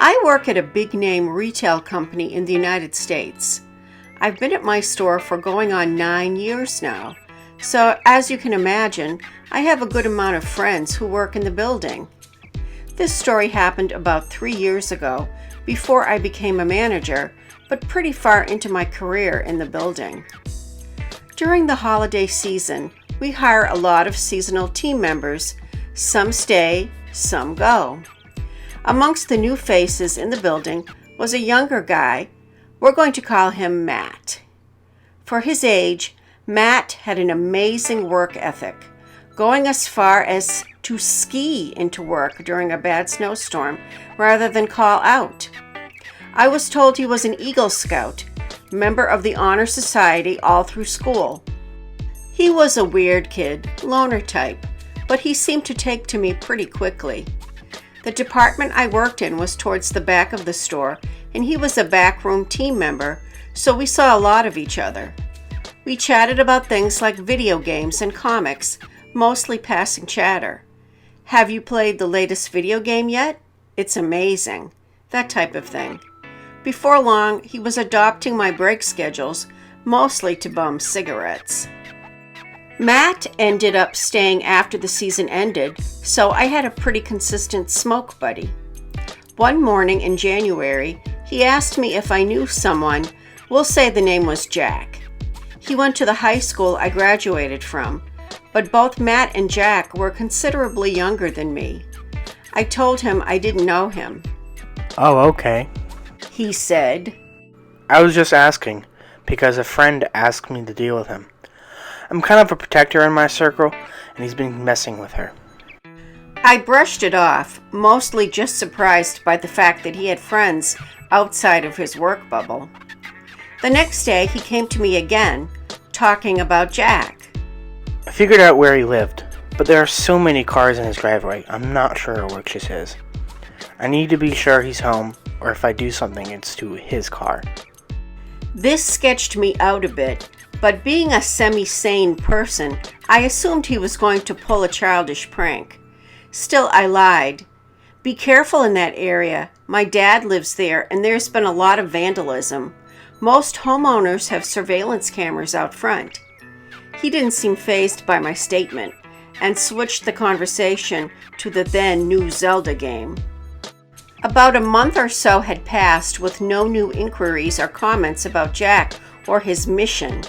I work at a big-name retail company in the United States. I've been at my store for going on 9 years now, so as you can imagine, I have a good amount of friends who work in the building. This story happened about 3 years ago, before I became a manager, but pretty far into my career in the building. During the holiday season, we hire a lot of seasonal team members. Some stay, some go. Amongst the new faces in the building was a younger guy. We're going to call him Matt. For his age, Matt had an amazing work ethic, going as far as to ski into work during a bad snowstorm rather than call out. I was told he was an Eagle Scout, member of the Honor Society all through school. He was a weird kid, loner type, but he seemed to take to me pretty quickly. The department I worked in was towards the back of the store, and he was a backroom team member, so we saw a lot of each other. We chatted about things like video games and comics, mostly passing chatter. Have you played the latest video game yet? It's amazing. That type of thing. Before long, he was adopting my break schedules, mostly to bum cigarettes. Matt ended up staying after the season ended, so I had a pretty consistent smoke buddy. One morning in January, he asked me if I knew someone. We'll say the name was Jack. He went to the high school I graduated from, but both Matt and Jack were considerably younger than me. I told him I didn't know him. Oh, okay. He said, I was just asking, because a friend asked me to deal with him. I'm kind of a protector in my circle, and he's been messing with her. I brushed it off, mostly just surprised by the fact that he had friends outside of his work bubble. The next day, he came to me again, talking about Jack. I figured out where he lived, but there are so many cars in his driveway, I'm not sure which is his. I need to be sure he's home, or if I do something, it's to his car. This sketched me out a bit, but being a semi-sane person, I assumed he was going to pull a childish prank. Still, I lied. Be careful in that area. My dad lives there, and there's been a lot of vandalism. Most homeowners have surveillance cameras out front. He didn't seem fazed by my statement, and switched the conversation to the then new Zelda game. About a month or so had passed with no new inquiries or comments about Jack or his mission.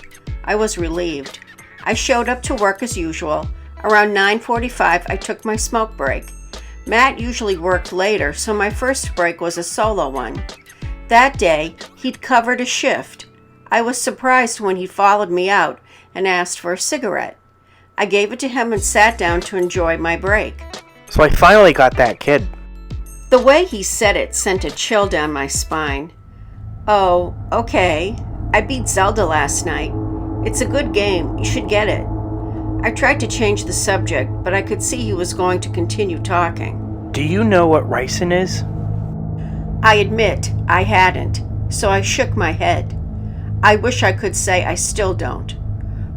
I was relieved. I showed up to work as usual. Around 9:45, I took my smoke break. Matt usually worked later, so my first break was a solo one. That day, he'd covered a shift. I was surprised when he followed me out and asked for a cigarette. I gave it to him and sat down to enjoy my break. So I finally got that kid. The way he said it sent a chill down my spine. Oh, okay. I beat Zelda last night. It's a good game. You should get it. I tried to change the subject, but I could see he was going to continue talking. Do you know what ricin is? I admit I hadn't, so I shook my head. I wish I could say I still don't.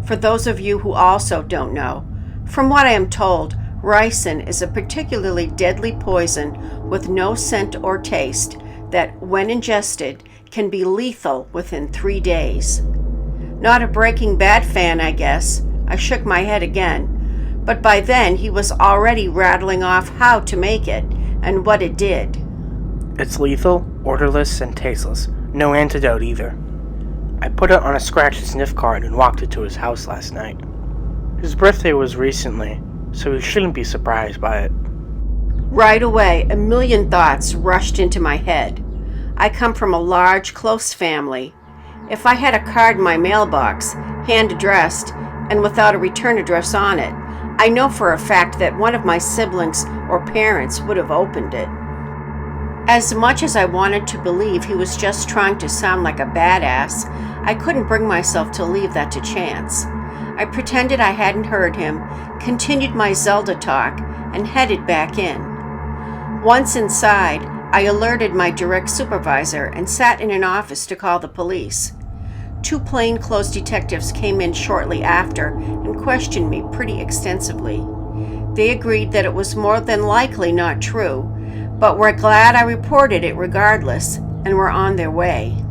For those of you who also don't know, from what I am told, ricin is a particularly deadly poison with no scent or taste that, when ingested, can be lethal within 3 days. Not a Breaking Bad fan, I guess. I shook my head again, but by then he was already rattling off how to make it and what it did. It's lethal, odorless, and tasteless. No antidote either. I put it on a scratch and sniff card and walked it to his house last night. His birthday was recently, so he shouldn't be surprised by it. Right away, a million thoughts rushed into my head. I come from a large, close family. If I had a card in my mailbox, hand-addressed, and without a return address on it, I know for a fact that one of my siblings or parents would have opened it. As much as I wanted to believe he was just trying to sound like a badass, I couldn't bring myself to leave that to chance. I pretended I hadn't heard him, continued my Zelda talk, and headed back in. Once inside, I alerted my direct supervisor and sat in an office to call the police. 2 plainclothes detectives came in shortly after and questioned me pretty extensively. They agreed that it was more than likely not true, but we're glad I reported it regardless, and we're on their way.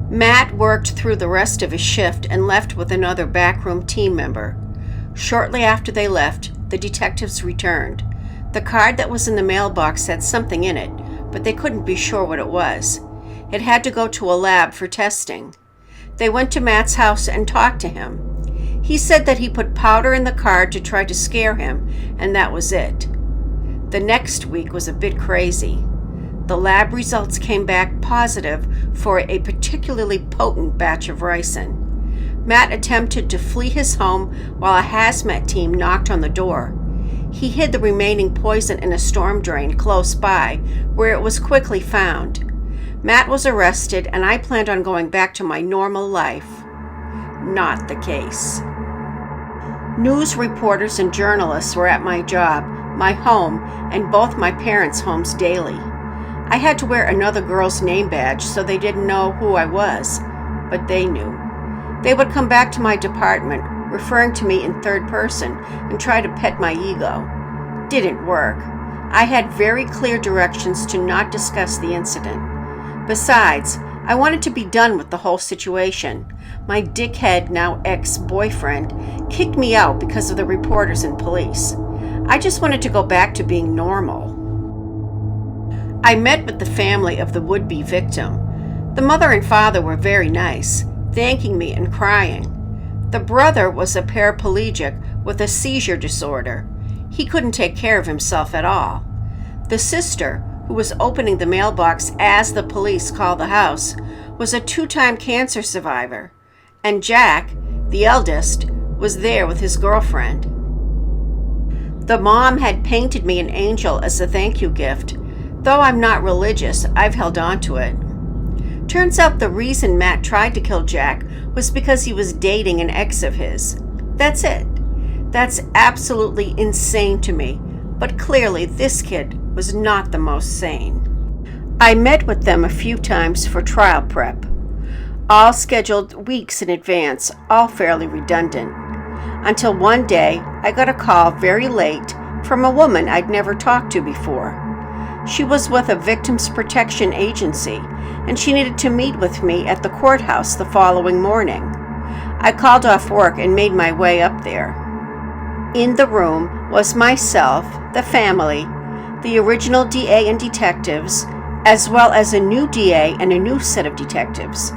Matt worked through the rest of his shift and left with another backroom team member. Shortly after they left, the detectives returned. The card that was in the mailbox had something in it, but they couldn't be sure what it was. It had to go to a lab for testing. They went to Matt's house and talked to him. He said that he put powder in the card to try to scare him, and that was it. The next week was a bit crazy. The lab results came back positive for a particularly potent batch of ricin. Matt attempted to flee his home while a hazmat team knocked on the door. He hid the remaining poison in a storm drain close by, where it was quickly found. Matt was arrested, and I planned on going back to my normal life. Not the case. News reporters and journalists were at my job, my home, and both my parents' homes daily. I had to wear another girl's name badge so they didn't know who I was, but they knew. They would come back to my department, referring to me in third person, and try to pet my ego. Didn't work. I had very clear directions to not discuss the incident. Besides, I wanted to be done with the whole situation. My dickhead, now ex-boyfriend, kicked me out because of the reporters and police. I just wanted to go back to being normal. I met with the family of the would-be victim. The mother and father were very nice, thanking me and crying. The brother was a paraplegic with a seizure disorder. He couldn't take care of himself at all. The sister, who was opening the mailbox as the police called the house, was a 2-time cancer survivor. And Jack, the eldest, was there with his girlfriend. The mom had painted me an angel as a thank you gift. Though I'm not religious, I've held on to it. Turns out the reason Matt tried to kill Jack was because he was dating an ex of his. That's it. That's absolutely insane to me, but clearly this kid was not the most sane. I met with them a few times for trial prep, all scheduled weeks in advance, all fairly redundant. Until one day, I got a call very late from a woman I'd never talked to before. She was with a victims protection agency, and she needed to meet with me at the courthouse the following morning. I called off work and made my way up there. In the room was myself, the family, the original DA and detectives, as well as a new DA and a new set of detectives.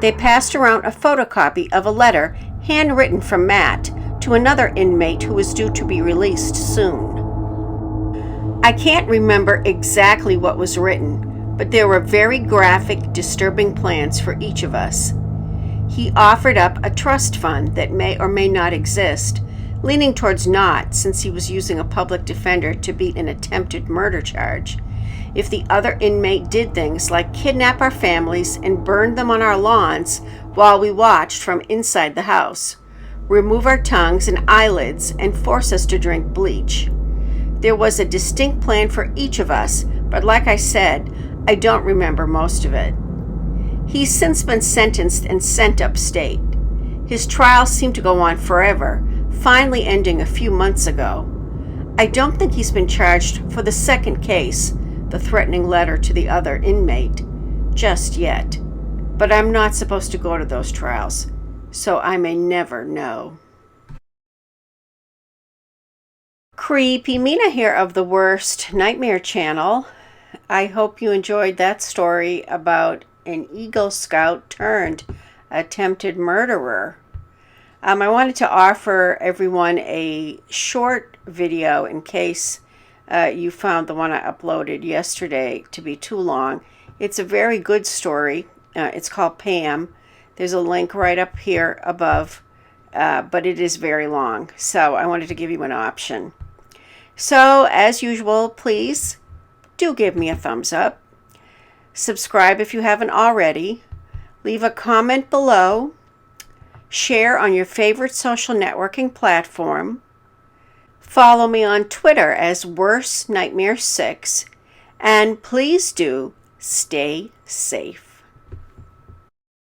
They passed around a photocopy of a letter handwritten from Matt to another inmate who was due to be released soon. I can't remember exactly what was written, but there were very graphic, disturbing plans for each of us. He offered up a trust fund that may or may not exist, leaning towards not, since he was using a public defender to beat an attempted murder charge. If the other inmate did things like kidnap our families and burn them on our lawns while we watched from inside the house, remove our tongues and eyelids, and force us to drink bleach. There was a distinct plan for each of us, but like I said, I don't remember most of it. He's since been sentenced and sent upstate. His trial seemed to go on forever, finally ending a few months ago. I don't think he's been charged for the second case, the threatening letter to the other inmate, just yet. But I'm not supposed to go to those trials, so I may never know. CreepyMina here of the Worst Nightmare channel. I hope you enjoyed that story about an Eagle Scout turned attempted murderer. I wanted to offer everyone a short video in case you found the one I uploaded yesterday to be too long. It's a very good story. It's called Pam. There's a link right up here above, but it is very long, so I wanted to give you an option. So, as usual, please do give me a thumbs up. Subscribe if you haven't already. Leave a comment below. Share on your favorite social networking platform. Follow me on Twitter as WorstNightmare6. And please do stay safe.